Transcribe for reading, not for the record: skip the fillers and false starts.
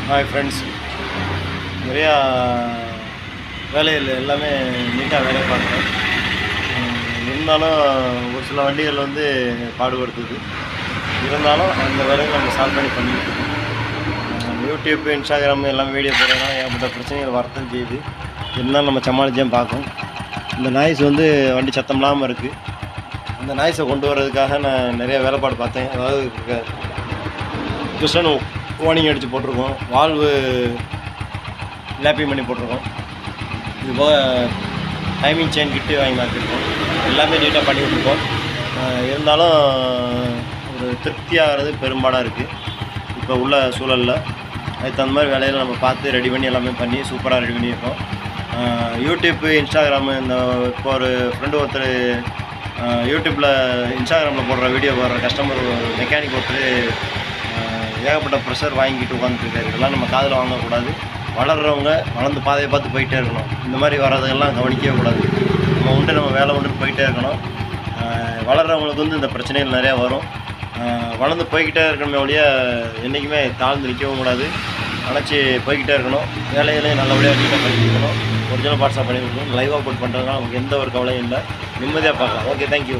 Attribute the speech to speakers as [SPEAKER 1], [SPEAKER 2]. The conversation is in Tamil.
[SPEAKER 1] Hi friends. நிறையா வேலைகள் எல்லாமே நீட்டாக வேலையை பார்க்குறேன். இருந்தாலும் ஒரு சில வண்டிகள் வந்து பாடுபடுத்துது. இருந்தாலும் அந்த வேலையை நம்ம சால்வ் பண்ணிக்கிட்டு இருக்கோம். யூடியூப், இன்ஸ்டாகிராம் எல்லாம் வீடியோ போடுறதுனா ஏகப்பட்ட பிரச்சனைகள் வரத்தான் செய்யுது. இருந்தாலும் நம்ம சமாளித்தான் பார்க்கணும். இந்த நாய்ஸ் வந்து வண்டி சத்தம் இல்லாமல் இருக்குது. அந்த நாய்ஸை கொண்டு வர்றதுக்காக நான் நிறைய வேலைப்பாடு பார்த்தேன். அதாவது கிறிஸ்டன் ஓனிங் அடித்து போட்டிருக்கோம், வால்வு லேப்பிங் பண்ணி போட்டிருக்கோம். இது போக டைமிங் செயின் கிட்டு வாங்கி மாற்றிருக்கோம். எல்லாமே நீட்டாக பண்ணி விட்ருக்கோம். இருந்தாலும் ஒரு திருப்தியாகிறது பெரும்பாடாக இருக்குது இப்போ உள்ள சூழலில். அதுக்கு தகுந்த மாதிரி வேலையில் நம்ம பார்த்து ரெடி பண்ணி எல்லாமே பண்ணி சூப்பராக ரெடி பண்ணியிருக்கோம். யூடியூப்பு, இன்ஸ்டாகிராமு, இந்த இப்போ ஒரு ஃப்ரெண்டு ஒருத்தர் யூடியூப்பில், இன்ஸ்டாகிராமில் போடுற வீடியோ போடுற கஸ்டமர் மெக்கானிக் ஒருத்தர் ஏகப்பட்ட ப்ரெஷர் வாங்கிட்டு உட்காந்துருக்காரு. இதெல்லாம் நம்ம காதில் வாங்கக்கூடாது. வளர்கிறவங்க வளர்ந்து பாதையை பார்த்து போயிட்டே இருக்கணும். இந்த மாதிரி வர்றதெல்லாம் கவனிக்கவே கூடாது. நம்ம உண்டு, நம்ம வேலை உண்டுன்னு போயிட்டே இருக்கணும். வளர்கிறவங்களுக்கு வந்து இந்த பிரச்சனைகள் நிறையா வரும். வளர்ந்து போய்கிட்டே இருக்கணுமே ஒழிய என்றைக்குமே தாழ்ந்து நிற்கவும் கூடாது. அணைச்சி போய்கிட்டே இருக்கணும். வேலைகளையும் நல்லபடியாக நீட்டாக பண்ணிக்கணும். ஒரிஜினல் பார்ட்ஸாக பண்ணி கொடுக்கணும். லைவ் அவுட் பண்ணுறதுனால நமக்கு எந்த ஒரு கவலையும் இல்லை. நிம்மதியாக பார்க்கலாம். Okay, thank you.